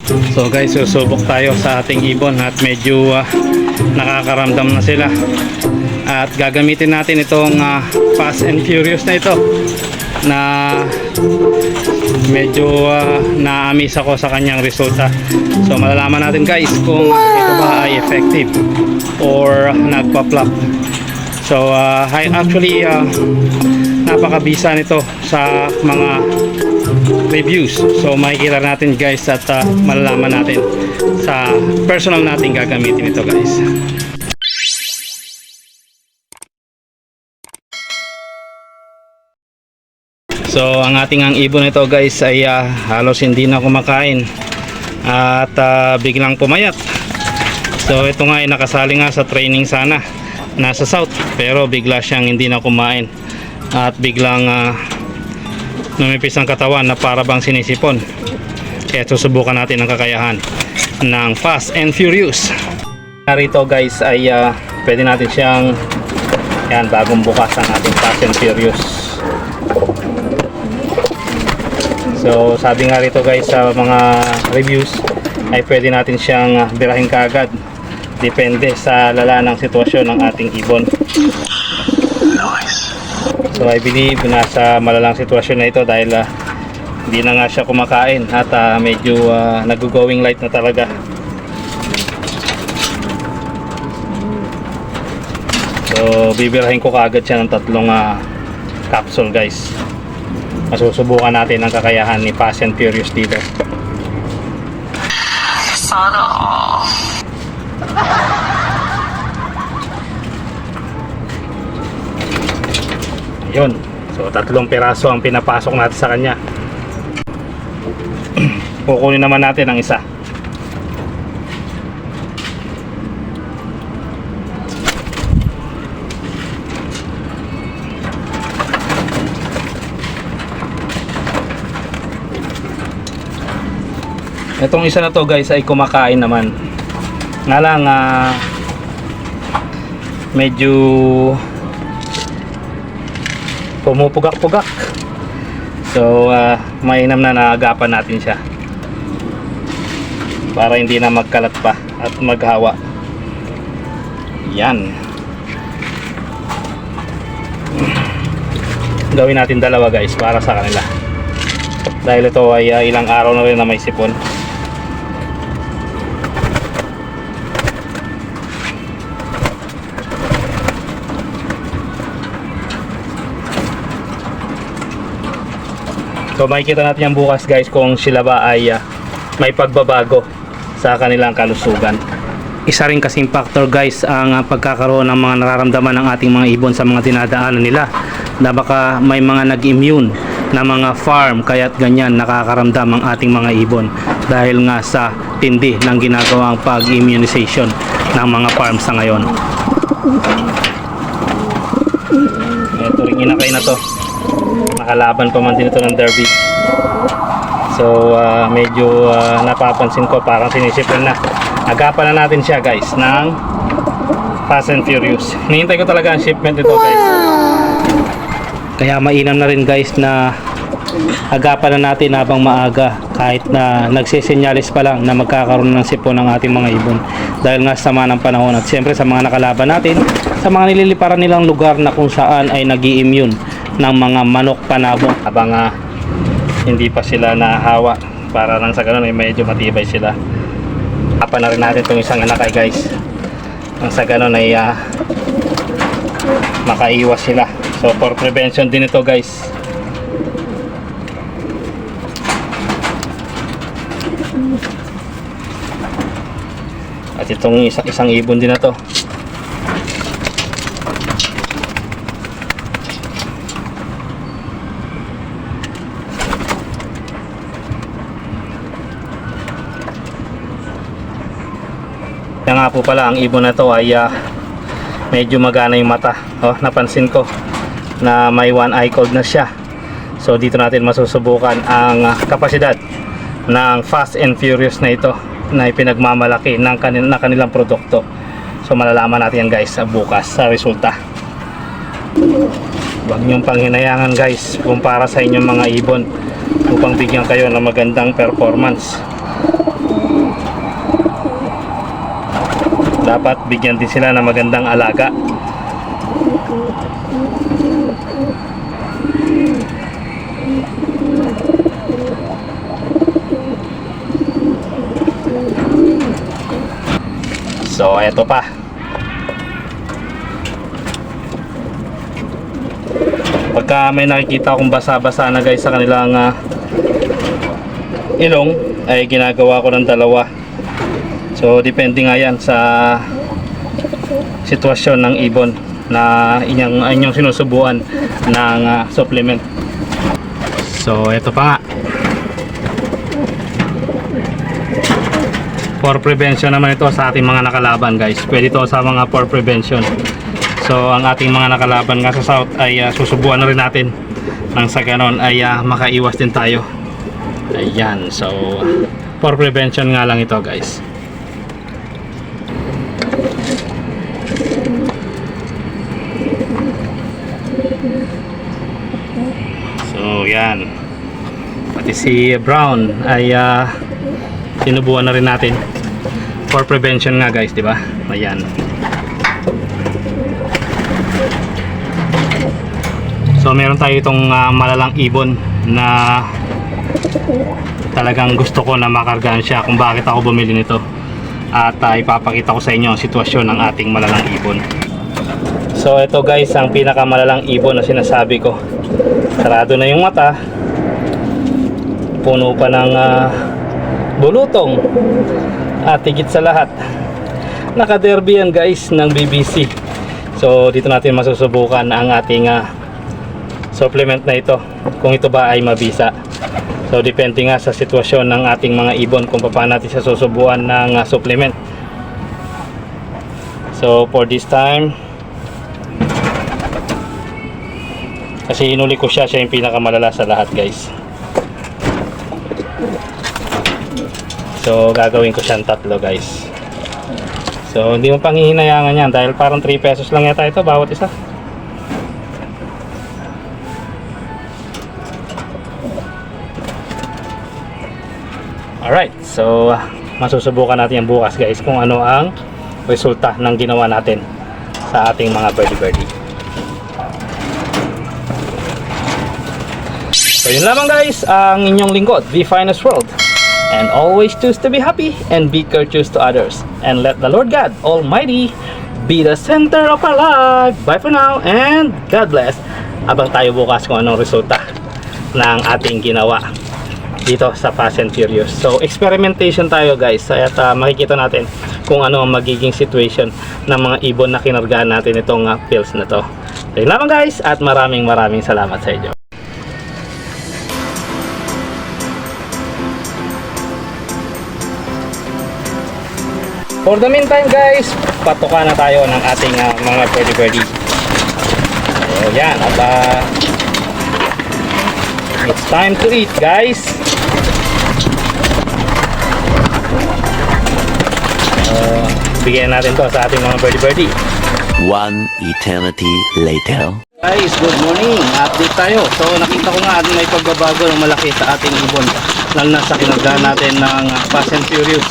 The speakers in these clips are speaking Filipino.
So guys, susubok tayo sa ating ibon at medyo nakakaramdam na sila. At gagamitin natin itong Fast and Furious na ito na medyo na-amaze ako sa kanyang resulta. So malalaman natin guys kung ito ba ay effective or nagpa-flop. So actually napakabisa nito sa mga reviews. So makikita natin guys at malalaman natin sa personal natin gagamitin ito guys. So ang ating ibon ito guys ay halos hindi na kumakain at biglang pumayat. So ito nga ay nakasali nga sa training sana nasa south, pero bigla siyang hindi na kumain at biglang numipis ang katawan na para bang sinisipon. Kaya susubukan natin ang kakayahan ng Fast and Furious. Narito guys ay pwede natin siyang yan, bagong bukas ang ating Fast and Furious. So sabi nga rito guys sa mga reviews ay pwede natin siyang birahin kaagad, depende sa lala ng sitwasyon ng ating ibon. So I believe nasa malalang sitwasyon na ito dahil hindi na nga siya kumakain at medyo nag-going light na talaga. So bibirahin ko kaagad siya ng 3 capsule guys. Masusubukan natin ang kakayahan ni Fast and Furious dito. Sana all. Yun. So 3 piraso ang pinapasok natin sa kanya. Kukunin naman natin ang isa. Itong isa na to guys ay kumakain naman. Nga lang medyo pumupugak-pugak. So mainam na naagapan natin siya para hindi na magkalat pa at maghawa. Yan. Gawin natin 2 guys para sa kanila. Dahil ito ay ilang araw na rin na may sipon. So makikita natin yan bukas guys kung sila ba ay may pagbabago sa kanilang kalusugan. Isa rin kasing factor guys ang pagkakaroon ng mga nararamdaman ng ating mga ibon sa mga dinadaanan nila, na baka may mga nag-immune na mga farm kaya't ganyan nakakaramdam ang ating mga ibon dahil nga sa tindi ng ginagawang pag-immunization ng mga farm sa ngayon. Ito rin inakay na to, nakalaban pa man din ito ng derby. So medyo napapansin ko parang sinisipon na. Agapan na natin siya guys ng Fast and Furious. Hinihintay ko talaga ang shipment nito guys. Kaya mainam na rin guys na agapan na natin habang maaga, kahit na nagsisenyalis pa lang na magkakaroon ng sipon ng ating mga ibon dahil nga sama ng panahon. At siyempre sa mga nakalaban natin, sa mga nililiparan nilang lugar na kung saan ay nag-i-immune ng mga manok panabong habang hindi pa sila nahawa, para lang sa ganun ay medyo matibay sila. Apa na rin natin itong isang anak ay guys, ang sa ganun ay makaiwas sila. So for prevention din ito guys. At itong isang ibon din na to. Kaya nga po pala ang ibon na to ay medyo magana yung mata. Napansin ko na may one eye cold na siya. So dito natin masusubukan ang kapasidad ng Fast and Furious na ito na ipinagmamalaki ng kanilang produkto. So malalaman natin yan guys bukas sa resulta. Huwag niyong panghinayangan guys kung para sa inyong mga ibon upang bigyan kayo ng magandang performance. dapat bigyan din sila ng magandang alaga. So eto pa, pagka may nakikita akong basa-basa na guys sa kanilang ilong, ay ginagawa ko ng dalawa. So depende nga yan sa sitwasyon ng ibon na inyong sinusubuan ng supplement. So ito pa nga, for prevention naman ito sa ating mga nakalaban guys. Pwede ito sa mga for prevention. So ang ating mga nakalaban nga sa south ay susubuan na rin natin nang sa ganon ay makaiwas din tayo. Ayan, so for prevention nga lang ito guys. So yan, pati si Brown ay sinubuan na rin natin for prevention nga guys, di ba? Ayan. So meron tayo itong malalang ibon na talagang gusto ko na makargahan siya kung bakit ako bumili nito. At ipapakita ko sa inyo ang sitwasyon ng ating malalang ibon. So ito guys ang pinakamalalang ibon na sinasabi ko. Sarado na yung mata, puno pa ng bulutong, at higit sa lahat naka-derby yan guys ng BBC. So dito natin masusubukan ang ating supplement na ito, kung ito ba ay mabisa. So depende nga sa sitwasyon ng ating mga ibon kung paano natin siya susubuan ng supplement. So for this time, kasi hinuli ko siya yung pinakamalala sa lahat guys. So gagawin ko siyang tatlo guys. So hindi mo pang hihinayangan yan dahil parang 3 pesos lang yata ito bawat isa. Alright, so masusubukan natin yan bukas guys kung ano ang resulta ng ginawa natin sa ating mga birdie. So yun lamang guys, ang inyong lingkod, The Finest World. And always choose to be happy and be courteous to others. And let the Lord God Almighty be the center of our life. Bye for now and God bless. Abang tayo bukas kung anong resulta ng ating ginawa dito sa Fast and Furious. So experimentation tayo guys, at makikita natin kung ano ang magiging situation ng mga ibon na kinargahan natin itong pills na to. So yun lamang guys, at maraming salamat sa inyo. For the meantime guys, patukan na tayo ng ating mga birdie. So yan, at it's time to eat guys. Bigyan natin to sa ating mga birdie. One eternity later. Guys, good morning. Update tayo. So nakita ko nga at may pagbabago ng malaki sa ating ibon, lalo na sa kinargahan natin ng Fast and Furious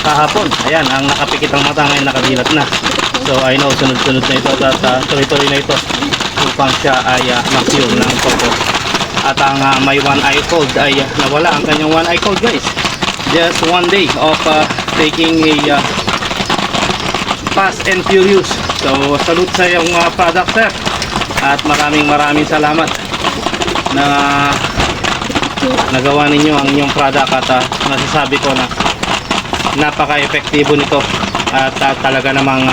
kahapon. Ayan, ang nakapikit ang mata ngayon nakadilat na. So I know sunod-sunod na ito at tuloy-tuloy na ito upang siya ay ma-cure ng focus. At ang may one eye cold ay nawala ang kanyang one eye cold guys. Just one day of taking a Fast and Furious. So salute sa iyong product sir, at maraming salamat na nagawa ninyo ang inyong product, at nasasabi ko na napaka-epektibo nito at talaga namang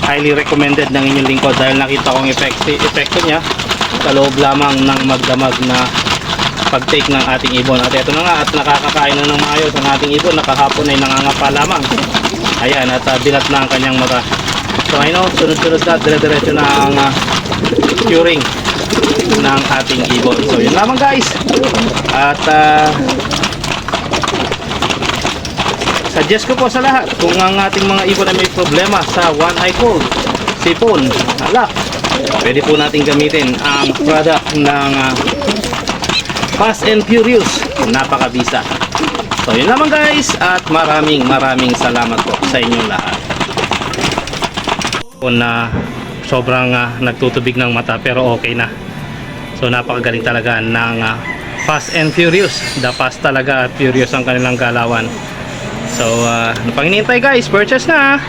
highly recommended ng inyong lingkod dahil nakita kong epekto niya sa loob lamang ng magdamag na pag-take ng ating ibon. At ito na nga, at nakakakain na ng maayos ang ating ibon. Nakahapon ay nangangapa lamang. Ayan, at binat na ang kanyang mata. So I know, sunod-sunod na, dire-diretso na ang curing ng ating ibon. So yun lamang guys. At suggest ko po sa lahat, kung ang ating mga ibon ay may problema sa one eye cold, sipon, alak, pwede po natin gamitin ang product ng Fast and Furious. Napakabisa. So yun lamang guys, at maraming salamat po sa inyong lahat. na sobrang nagtutubig ng mata pero okay na. So napakagaling talaga ng Fast and Furious. The Fast talaga at Furious ang kanilang galawan. So ano pang hinihintay guys, purchase na!